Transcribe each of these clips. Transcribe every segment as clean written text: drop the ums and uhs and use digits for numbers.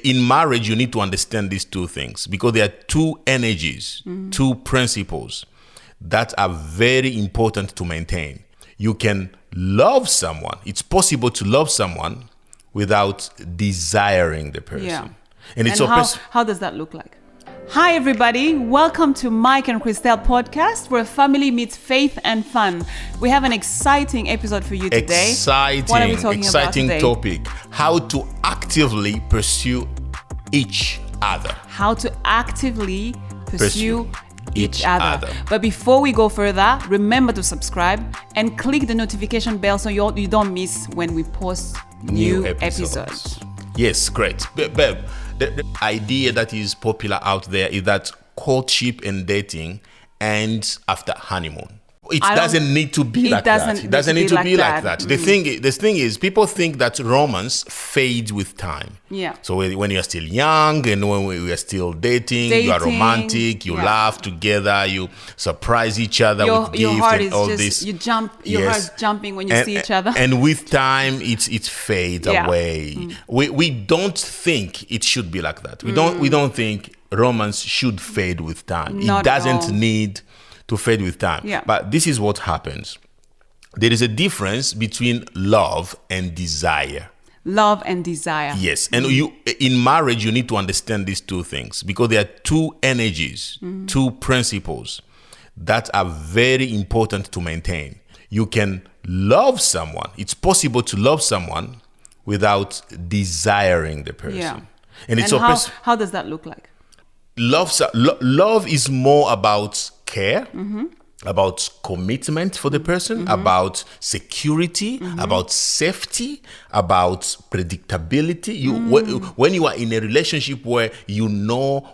in marriage, you need to understand these two things because there are two energies, two principles that are very important to maintain. You can love someone. It's possible to love someone without desiring the person. Yeah. And it's how does that look like? Hi, everybody. Welcome to Mike and Christelle podcast, where family meets faith and fun. We have an exciting episode for you today. What are we talking about today? Topic. How to actively pursue each other. How to actively pursue each other. But before we go further, remember to subscribe and click the notification bell so you don't miss when we post new episodes. Yes, great. Babe, the idea that is popular out there is that courtship and dating ends after honeymoon. It doesn't need to be like that. It doesn't need to be like that. The thing is, people think that romance fades with time. Yeah. So when you're still young and when we are still dating, you are romantic, you laugh together, you surprise each other with gifts and all this. You jump, your heart's jumping when you see each other. And with time, it fades away. We don't think it should be like that. We don't think romance should fade with time. It doesn't need to fade with time. Yeah. But this is what happens. There is a difference between love and desire. Love and desire. Yes. And in marriage, you need to understand these two things because there are two energies, two principles that are very important to maintain. You can love someone. It's possible to love someone without desiring the person. Yeah. And how does that look like? Love is more about care, about commitment for the person, about security, about safety, about predictability. When you are in a relationship where you know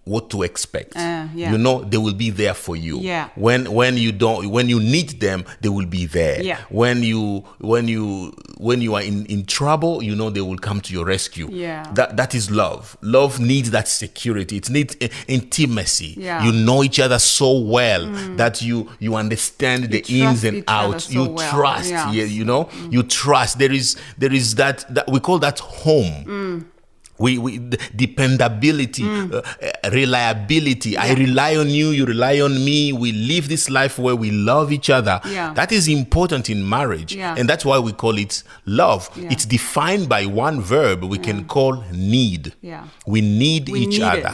what to expect, you know they will be there for you. Yeah. When you need them, they will be there. Yeah. When you are in trouble, you know they will come to your rescue. Yeah. That is love. Love needs that security. It needs intimacy. Yeah. You know each other so well that you understand the ins and outs. You trust. Yes. Yeah, you know, you trust. There is that we call that home. We dependability, reliability. Yeah. I rely on you, you rely on me. We live this life where we love each other. Yeah. That is important in marriage. Yeah. And that's why we call it love. Yeah. It's defined by one verb we can call need. Yeah. We need each other.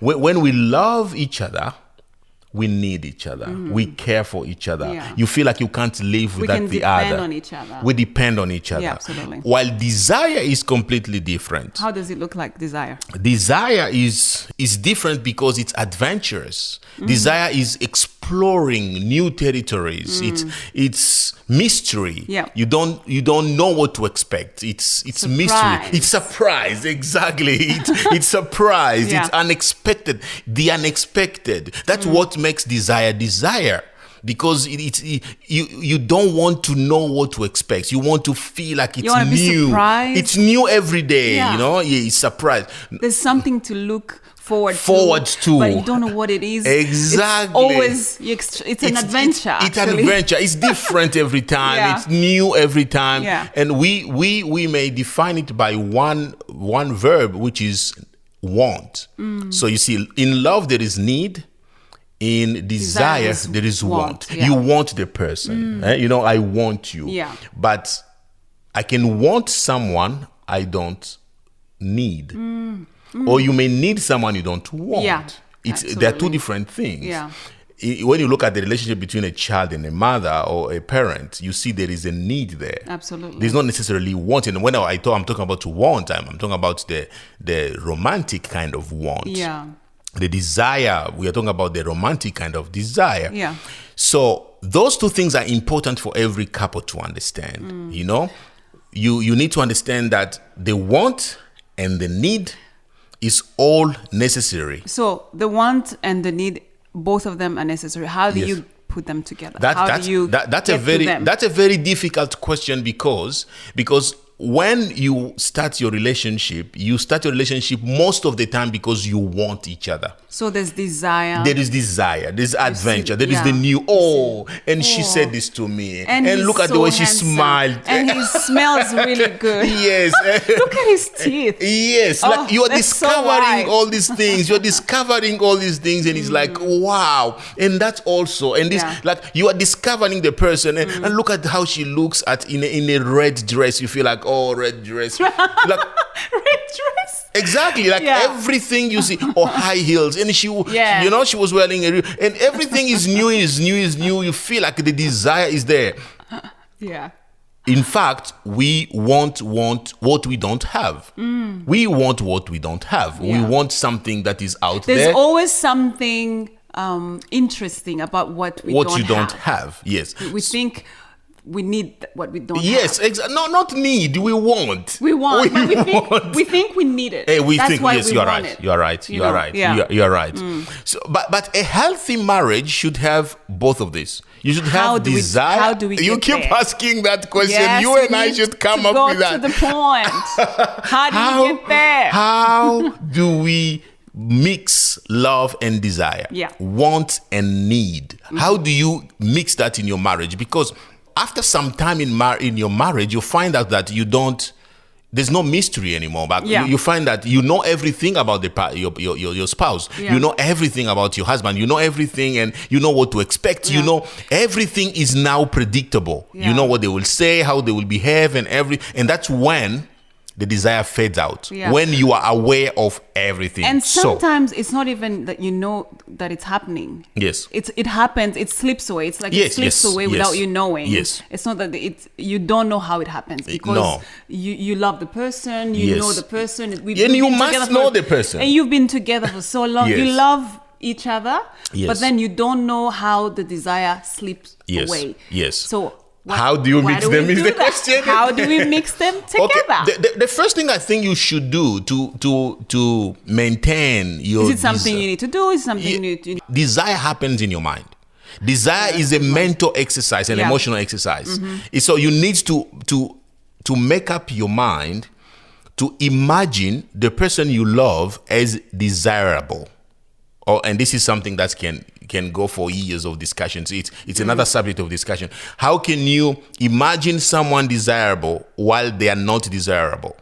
When we love each other, we need each other. We care for each other. Yeah. You feel like you can't live without the other. We depend on each other. We depend on each other. Yeah, absolutely. While desire is completely different. How does it look like, desire? Desire is different because it's adventurous. Desire is exploring new territories. It's mystery. Yeah. You don't know what to expect. It's mystery. It's surprise. Exactly. It's surprise. Yeah. It's unexpected. The unexpected. That's what makes desire. Because you don't want to know what to expect. You want to feel like it's new. Be surprised. It's new every day. Yeah. You know, it's surprise. There's something to look forward to, but you don't know what it is. Exactly. It's an adventure. It's an adventure. It's different every time. Yeah. It's new every time. Yeah. And we may define it by one verb, which is want. So you see, in love there is need. In desire, there is want. Yeah. You want the person. You know, I want you. Yeah. But I can want someone I don't need. Or you may need someone you don't want. Yeah, There are two different things. Yeah. When you look at the relationship between a child and a mother or a parent, you see there is a need there. Absolutely. There's not necessarily wanting. When I'm talking about want, I'm talking about the romantic kind of want. Yeah. The desire, we are talking about the romantic kind of desire. Yeah. So those two things are important for every couple to understand. You know, you need to understand that the want and the need is all necessary. So the want and the need, both of them are necessary. How do you put them together? That's a very difficult question because when you start your relationship most of the time because you want each other. So there's desire. There is desire. There's adventure. There is the new. She said this to me. And look at the way she smiled. And he smells really good. Yes. Look at his teeth. Yes. Like you are discovering all these things. You're discovering all these things, and it's like, wow. And that's also, and this, like, you are discovering the person, and look at how she looks in a red dress. You feel like, oh, red dress. Like, red dress. Exactly, like everything you see, or high heels, and she was wearing and everything is new. You feel like the desire is there. Yeah. In fact, we want what we don't have. We want what we don't have. We want something that is out there. There's always something interesting about what you don't have. Yes. We think we need what we don't have. Yes, no, not need. We want. We think we need it. You're right. You're right. So, but a healthy marriage should have both of this. You should have desire. How do we You get keep there? asking that question. Yes, you and I should come up with that. Go to the point. How do we get there? How do we mix love and desire? Want and need. How do you mix that in your marriage? Because after some time in your marriage, you find out that there's no mystery anymore. But you find that you know everything about your spouse. You know everything about your husband. You know everything, and you know what to expect. You know everything is now predictable. You know what they will say, how they will behave, and that's when the desire fades out. When you are aware of everything. And sometimes it's not even that you know that it's happening. Yes. It happens. It slips away. It's like it slips away without you knowing. Yes. It's not that you don't know how it happens because you love the person. You know the person. And you must know the person. And you've been together for so long. You love each other. But then you don't know how the desire slips away. Yes. So how do you mix them is the question. How do we mix them together? Okay. The first thing I think you should do to maintain your... Is it something you need to do? Is it something you need to... Desire happens in your mind. Desire is a mental exercise, an emotional exercise. So you need to make up your mind to imagine the person you love as desirable. And this is something that can go for years of discussions. It's another subject of discussion. How can you imagine someone desirable while they are not desirable?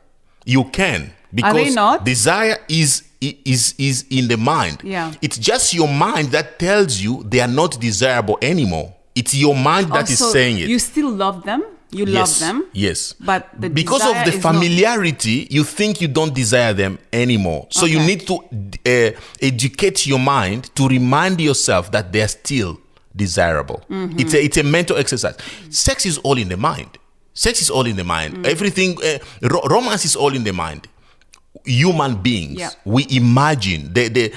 You can, because are they not? Desire is in the mind. It's just your mind that tells you they are not desirable anymore. It's your mind that is saying it. You still love them. You love them. Yes. But because of the familiarity, you think you don't desire them anymore. So you need to educate your mind to remind yourself that they're still desirable. It's a mental exercise. Sex is all in the mind. Sex is all in the mind. Everything, romance is all in the mind. Human beings, we imagine the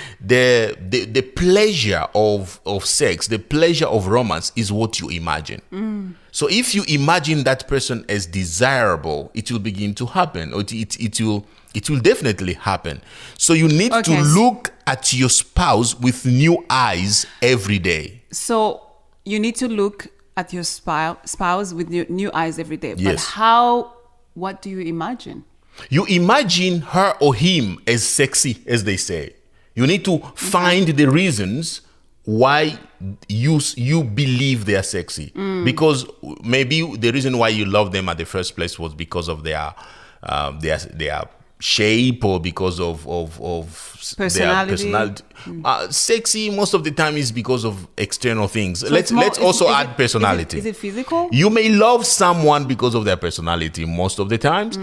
pleasure of sex, the pleasure of romance is what you imagine. So if you imagine that person as desirable, it will begin to happen, or it will definitely happen. So you need to look at your spouse with new eyes every day. So you need to look at your spouse with new eyes every day. Yes. But what do you imagine? You imagine her or him as sexy, as they say. You need to find the reasons why you believe they are sexy. Because maybe the reason why you love them at the first place was because of their shape, or because of personality. Their personality. Sexy most of the time is because of external things. So let's also add personality. Is it physical? You may love someone because of their personality most of the times.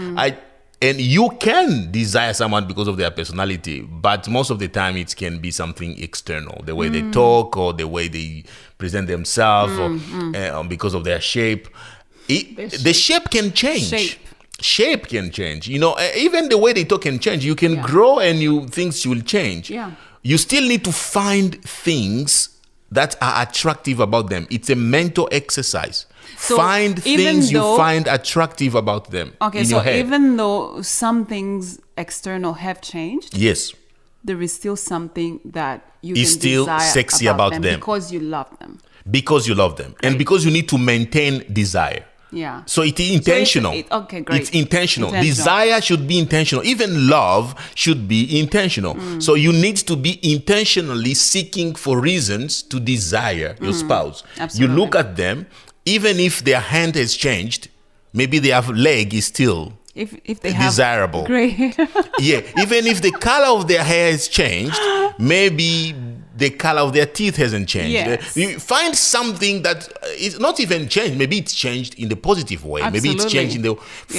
And you can desire someone because of their personality, but most of the time it can be something external, the way they talk, or the way they present themselves, or because of their shape. The shape can change. Shape can change. Even the way they talk can change. You can grow, and things will change. You still need to find things that are attractive about them. It's a mental exercise. So find things you find attractive about them in your head. Even though some things external have changed, yes, there is still something that you is can still desire sexy about them because you love them. Because you love them. Right. And because you need to maintain desire. Yeah. So it's intentional. Okay, great. It's intentional. Desire should be intentional. Even love should be intentional. So you need to be intentionally seeking for reasons to desire your spouse. Absolutely. You look at them, even if their hand has changed, maybe their leg is still if they have desirable. Great. Yeah, even if the color of their hair has changed, maybe the color of their teeth hasn't changed. Yes. You find something that is not even changed. Maybe it's changed in the positive way. Absolutely. Maybe it's changed in the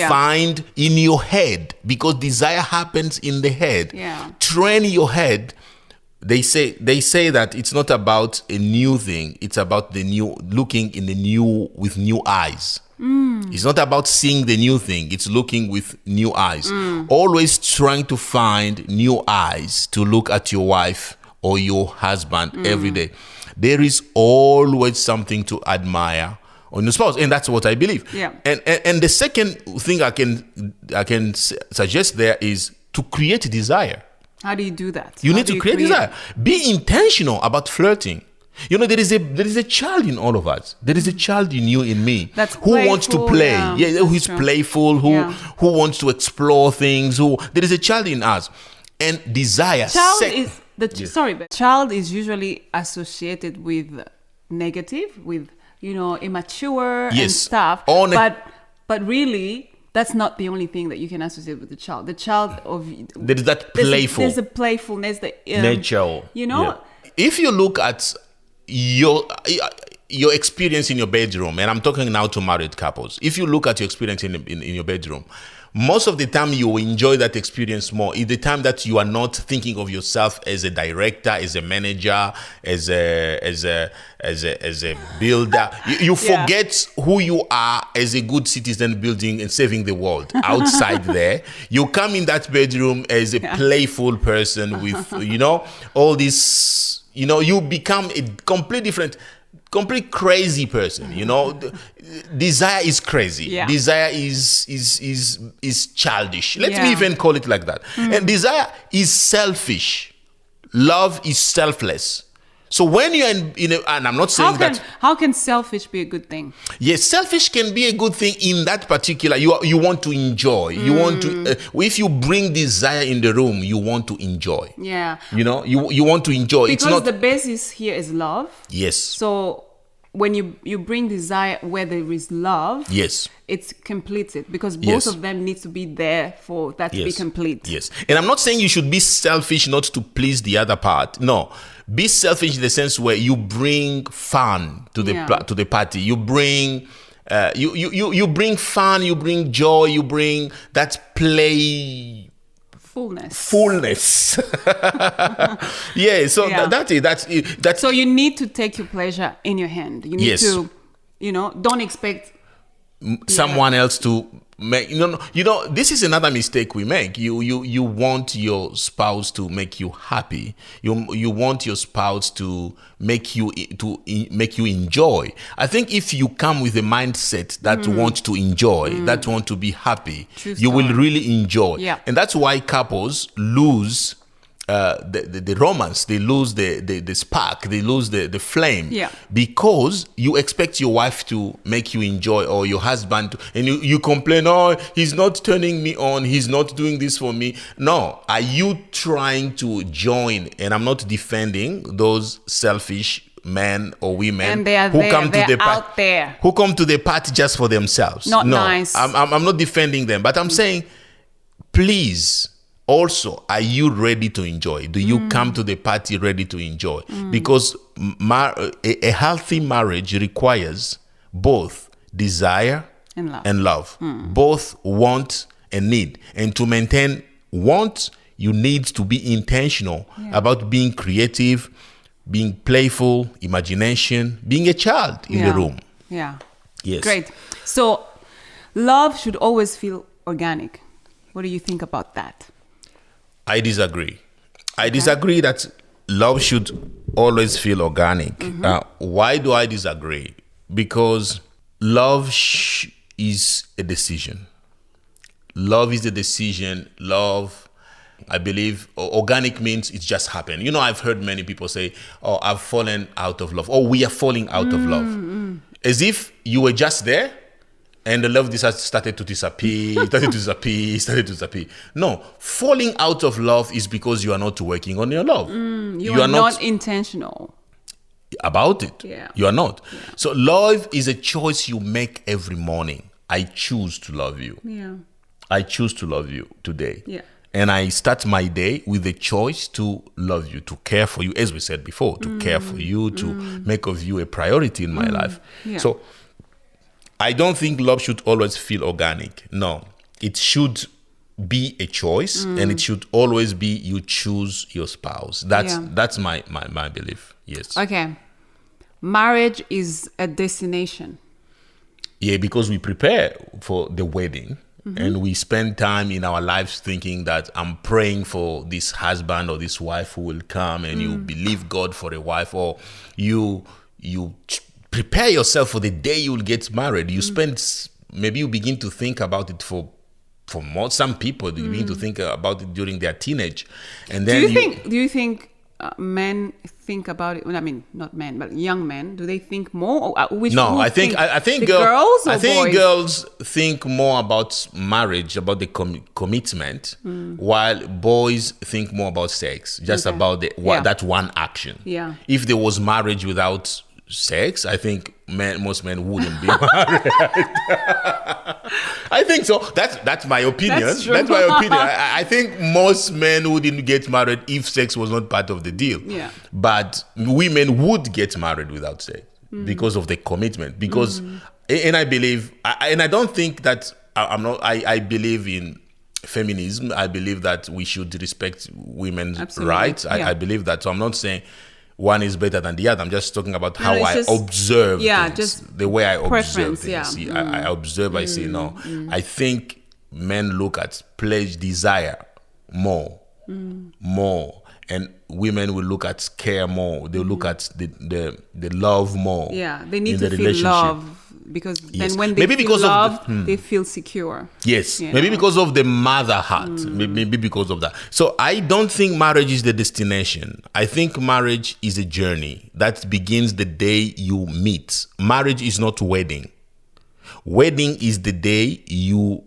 find in your head, because desire happens in the head. Yeah. Train your head. They say that it's not about a new thing. It's about the new, looking in the new with new eyes. It's not about seeing the new thing. It's looking with new eyes. Always trying to find new eyes to look at your wife or your husband every day. There is always something to admire on your spouse, and that's what I believe. Yeah. And the second thing I can suggest there is to create desire. How do you do that? You need to create desire. Be intentional about flirting. You know, there is a child in all of us. There is a child in you, in me, that's who wants to play. Who's playful, who wants to explore things. There is a child in us, and desire. Child is usually associated with negative, with immature and stuff. But really, that's not the only thing that you can associate with the child. The child there is that playful. There's a playfulness, nature. Yeah. If you look at your experience in your bedroom, and I'm talking now to married couples, if you look at your experience in your bedroom, most of the time you enjoy that experience more in the time that you are not thinking of yourself as a director, as a manager, as a builder. You forget who you are as a good citizen, building and saving the world outside there. You come in that bedroom as a playful person with all this. You become a complete crazy person. Desire is crazy. Yeah. Desire is childish. Let me even call it like that. And desire is selfish. Love is selfless. So when you're and I'm not saying how can selfish be a good thing? Yes, selfish can be a good thing in that particular. You want to enjoy. You want to. If you bring desire in the room, you want to enjoy. Yeah. You want to enjoy. Because it's not, the basis here is love. Yes. So when you bring desire where there is love, yes, it completes it, because both of them need to be there for that to be complete. Yes. And I'm not saying you should be selfish not to please the other part. No. Be selfish in the sense where you bring fun to the party. You bring you bring fun, you bring joy, you bring that play fullness. Yeah, so that's it. So you need to take your pleasure in your hand. You need to, don't expect someone else to make. This is another mistake we make. You want your spouse to make you happy. You want your spouse to make you enjoy. I think if you come with a mindset that wants to enjoy, that want to be happy, you will really enjoy. Yeah. And that's why couples lose the romance, they lose the spark, they lose the flame, because you expect your wife to make you enjoy, or your husband to, and you complain, oh, he's not turning me on, he's not doing this for me. No, are you trying to join? And I'm not defending those selfish men or women who come to the party just for themselves. Nice. I'm not defending them, but I'm saying, please. Also, are you ready to enjoy? Do you come to the party ready to enjoy? Because a healthy marriage requires both desire and love. Both want and need. And to maintain want, you need to be intentional about being creative, being playful, imagination, being a child in the room. Yeah. Yes. Great. So, love should always feel organic. What do you think about that? I disagree. I disagree that love should always feel organic. Why do I disagree? Because love is a decision. Love is a decision. Love, I believe, organic means it just happened. I've heard many people say, oh, I've fallen out of love. Oh, we are falling out of love. As if you were just there and the love started to disappear, started to disappear. No, falling out of love is because you are not working on your love. You are not intentional about it. Yeah. You are not. Yeah. So love is a choice you make every morning. I choose to love you. Yeah. I choose to love you today. Yeah. And I start my day with a choice to love you, to care for you, as we said before, to care for you, to make of you a priority in my life. Yeah. So I don't think love should always feel organic. No, it should be a choice, and it should always be you choose your spouse. That's my belief. Yes. Okay. Marriage is a destination. Yeah, because we prepare for the wedding. And we spend time in our lives thinking that I'm praying for this husband or this wife who will come, and you believe God for a wife, or you prepare yourself for the day you will get married. You spend, maybe you begin to think about it for some people, they begin to think about it during their teenage. And then do you think men think about it? I mean, not men, but young men. Do they think more? I think girls. I think boys? girls think more about marriage, about the commitment, while boys think more about sex, just about that one action. Yeah. If there was marriage without sex, I think most men wouldn't be married. I think so. That's my opinion. That's true. That's my opinion. I think most men wouldn't get married if sex was not part of the deal. Yeah. But women would get married without sex because of the commitment. Because, and I believe, and I don't think that I believe in feminism. I believe that we should respect women's rights. I believe that. So I'm not saying one is better than the other. I'm just talking about how I observe things. Just the way I observe things. Yeah. I observe, I say, no. I think men look at pleasure, desire more. And women will look at care more. They look at the love more. Yeah, they need to feel love. Because then when they feel love, they feel secure. Yes, maybe because of the mother heart. Maybe because of that. So I don't think marriage is the destination. I think marriage is a journey that begins the day you meet. Marriage is not wedding. Wedding is the day you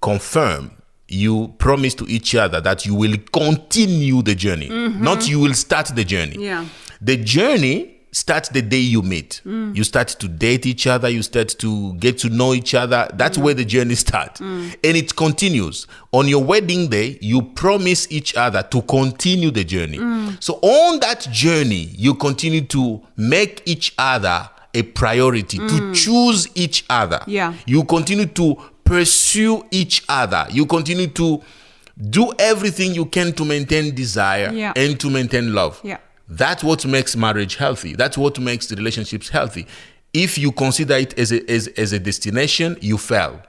confirm, you promise to each other that you will continue the journey, not you will start the journey. Yeah. The journey starts the day you meet. You start to date each other. You start to get to know each other. That's where the journey starts. And it continues. On your wedding day, you promise each other to continue the journey. So on that journey, you continue to make each other a priority, to choose each other. Yeah. You continue to pursue each other. You continue to do everything you can to maintain desire and to maintain love. Yeah. That's what makes marriage healthy. That's what makes the relationships healthy. If you consider it as a destination, you fail.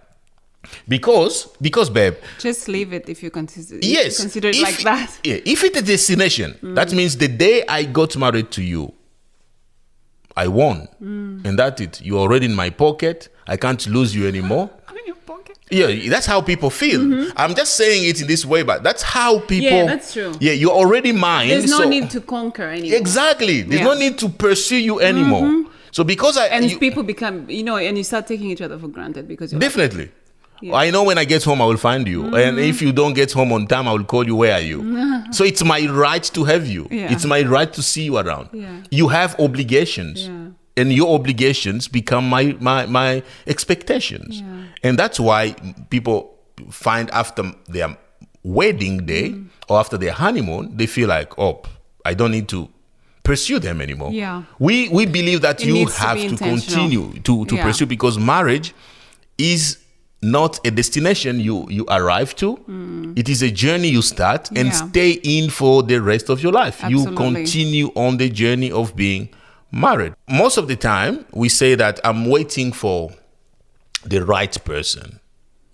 Because babe, just leave it if you consider consider it like that. Yeah, if it's a destination, that means the day I got married to you, I won. And that's it. You're already in my pocket. I can't lose you anymore. Yeah, that's how people feel. I'm just saying it in this way, but that's how people... Yeah, that's true. Yeah, you're already mine. There's no need to conquer anymore. Exactly. There's no need to pursue you anymore. So because people become, and you start taking each other for granted because you're definitely. I know when I get home, I will find you. And if you don't get home on time, I will call you, where are you? So it's my right to have you. Yeah. It's my right to see you around. Yeah. You have obligations. Yeah. And your obligations become my expectations. Yeah. And that's why people find after their wedding day or after their honeymoon, they feel like, oh, I don't need to pursue them anymore. Yeah. We believe that you have to continue to pursue, because marriage is not a destination you arrive to. It is a journey you start and stay in for the rest of your life. Absolutely. You continue on the journey of being married. Most of the time, we say that I'm waiting for the right person,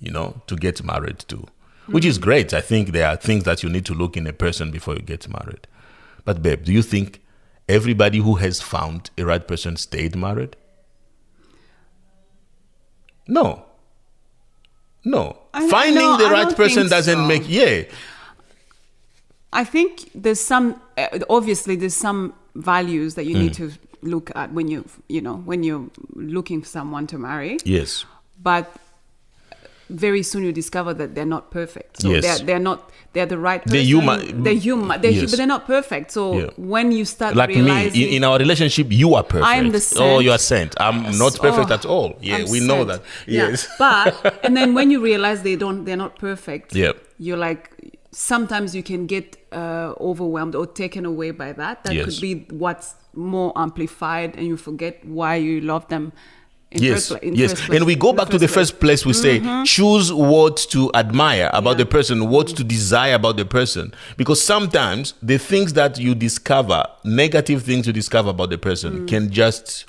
to get married to, which is great. I think there are things that you need to look in a person before you get married. But babe, do you think everybody who has found a right person stayed married? No. Finding the right person doesn't make... Yeah. I think there's some... obviously, there's some values that you need to look at when when you're looking for someone to marry. Yes. but very soon you discover that they're not perfect. So Yes. they're the right person. They're human. They're human. Yes. But they're not perfect. So when you start Like realizing, me, in our relationship, you are perfect. I'm the saint. Oh, you are saint. I'm not perfect at all. Yeah, I'm we know saint. that. Yeah. Yes. But and then when you realize they're not perfect, Yeah. you're like, sometimes you can get overwhelmed or taken away by that. That Yes. could be what's more amplified, and you forget why you love them. Yes, first yes. place. And we go back to the first place. We say, choose what to admire about the person, what to desire about the person. Because sometimes the things that you discover, negative things you discover about the person, can just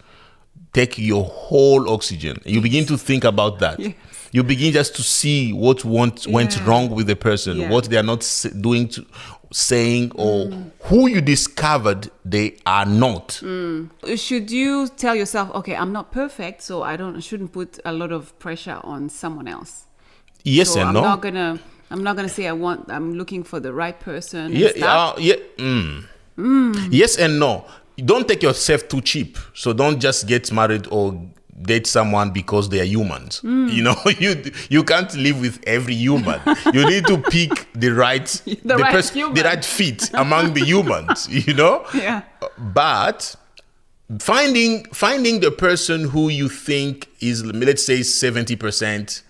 take your whole oxygen. You begin to think about that. Yes. You begin just to see what went wrong with the person, Yeah. what they are not doing, saying, or who you discovered they are not. Should you tell yourself, okay, I'm not perfect, so I shouldn't put a lot of pressure on someone else? Yes So and I'm no. not gonna say I'm looking for the right person. Yeah, and stuff. Yes and no. Don't take yourself too cheap. So don't just get married or date someone because they are humans. You know, you can't live with every human. You need to pick the right human. the right fit among the humans. You know. Yeah. But finding the person who you think is, let's say, 70%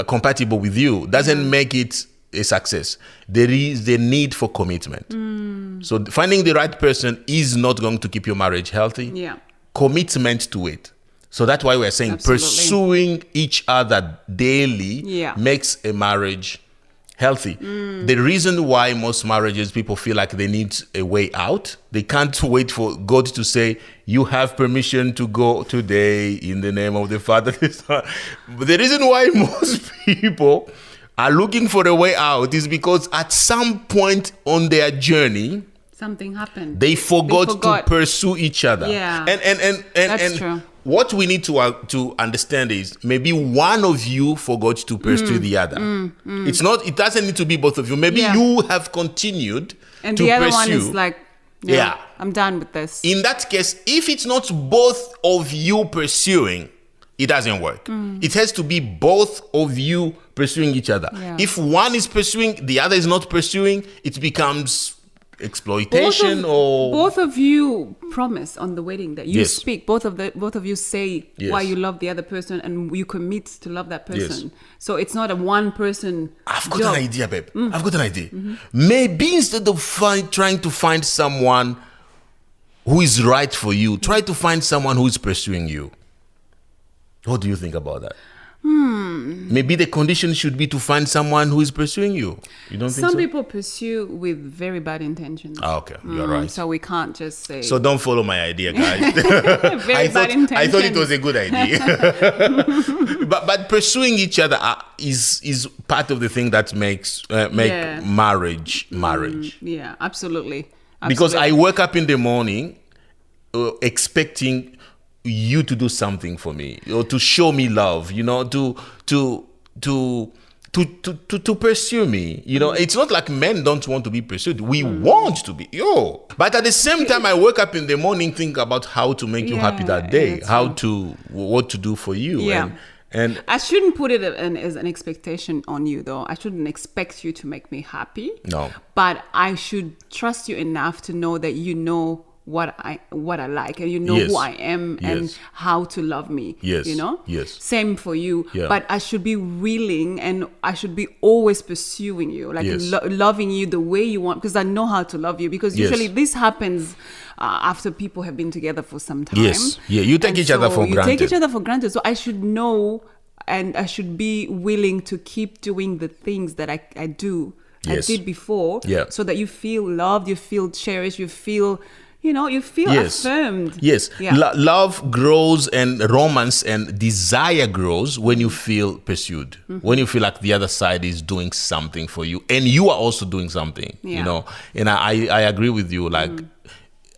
compatible with you doesn't make it a success. There is the need for commitment. So finding the right person is not going to keep your marriage healthy. Yeah. Commitment to it. So that's why we're saying Absolutely. pursuing each other daily Yeah. makes a marriage healthy. The reason why most marriages, people feel like they need a way out, they can't wait for God to say, you have permission to go today in the name of the Father. But the reason why most people are looking for a way out is because at some point on their journey, Something happened. they forgot to pursue each other. Yeah. And That's true. what we need to understand is maybe one of you forgot to pursue the other. It doesn't need to be both of you. Maybe you have continued and to the other pursue. one is like, Yeah. I'm done with this. In that case, if it's not both of you pursuing, it doesn't work. It has to be both of you pursuing each other. Yeah. If one is pursuing, the other is not pursuing, it becomes exploitation both of you promise on the wedding that you Yes. speak. Both of you say Yes. why you love the other person, and you commit to love that person. Yes. So it's not a one person. I've got job. an idea, babe. I've got an idea. Maybe instead of trying to find someone who is right for you, try to find someone who is pursuing you. What do you think about that? Maybe the condition should be to find someone who is pursuing you. You don't think Some so? people pursue with very bad intentions. Ah, okay, you're right. So we can't just say. So don't follow my idea, guys. very bad intentions. I thought it was a good idea. but pursuing each other is part of the thing that make marriage. Yeah, absolutely. Because I wake up in the morning expecting you to do something for me or to show me love, you know, to pursue me. You know, it's not like men don't want to be pursued. We want to be. But at the same time, I wake up in the morning thinking about how to make you happy that day, what to do for you. Yeah. And I shouldn't put it as an expectation on you, though. I shouldn't expect you to make me happy. No. But I should trust you enough to know that you know what I like, and you know Yes. who I am and Yes. how to love me. Yes. You know? Yes. Same for you. Yeah. But I should be willing, and I should be always pursuing you, like Yes. loving you the way you want, because I know how to love you. Because Yes. usually this happens after people have been together for some time. Yes. Yeah, you take And each other for you granted. take each other for granted. So I should know, and I should be willing to keep doing the things that I do. Yes. I did before. Yeah. So that you feel loved, you feel cherished, you feel Yes. affirmed. Yes. Yeah. Love grows and romance and desire grows when you feel pursued. When you feel like the other side is doing something for you and you are also doing something, you Yeah. know. And I agree with you. Like,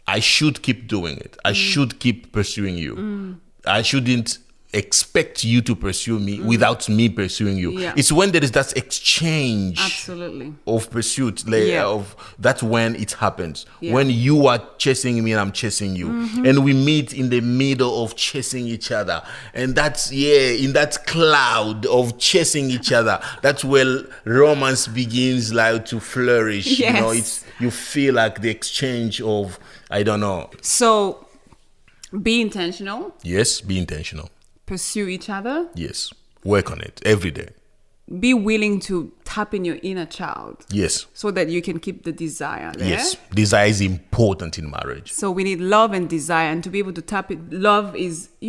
I should keep doing it. I should keep pursuing you. I shouldn't expect you to pursue me without me pursuing you. Yeah. It's when there is that exchange Absolutely. of pursuit, Yeah. that's when it happens. Yeah. When you are chasing me and I'm chasing you, and we meet in the middle of chasing each other, and that's in that cloud of chasing each other, that's where romance begins like to flourish. Yes. You know, you feel like the exchange of, I don't know. So be intentional. Yes, be intentional. Pursue each other. Yes, work on it every day. Be willing to tap in your inner child. Yes. So that you can keep the desire there. Yes, desire is important in marriage. So we need love and desire, and to be able to tap it. Love is a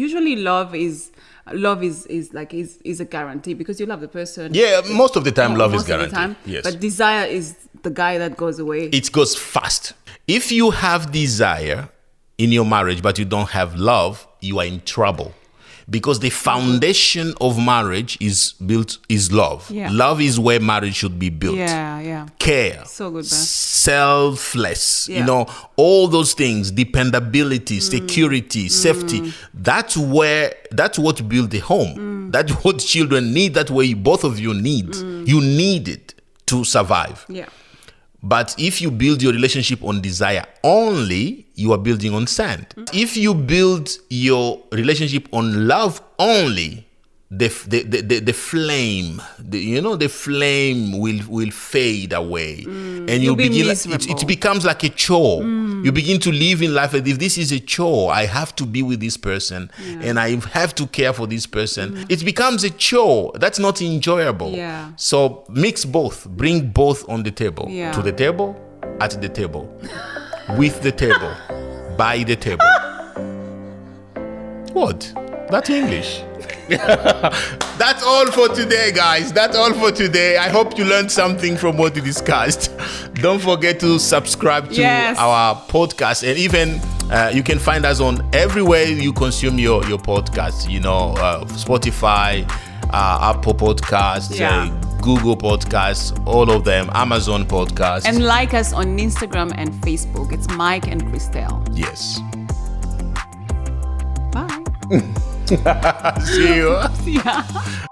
guarantee because you love the person. Yeah, most of the time love is Most of the guaranteed. time. Yes. But desire is the guy that goes away. It goes fast. If you have desire in your marriage but you don't have love, you are in trouble. Because the foundation of marriage is love. Yeah. Love is where marriage should be built. Yeah. Care. So good, man. Selfless. Yeah. You know, all those things, dependability, security, safety. That's what builds a home. That's what children need. That's what both of you need. You need it to survive. Yeah. But if you build your relationship on desire only, you are building on sand. If you build your relationship on love only, the flame, the flame will fade away, and You'll be miserable. it becomes like a chore. You begin to live in life as if this is a chore. I have to be with this person, and I have to care for this person. It becomes a chore. That's not enjoyable. Yeah. So mix both. Bring both on the table. Yeah. To the table, at the table, with the table, by the table. What? That's English. That's all for today, guys. That's all for today. I hope you learned something from what we discussed. Don't forget to subscribe to our podcast, and even you can find us on everywhere you consume your podcasts. You know, Spotify, Apple Podcasts, Google Podcasts, all of them, Amazon Podcasts. And like us on Instagram and Facebook. It's Mike and Christelle. Yes. Bye. See you. Yeah.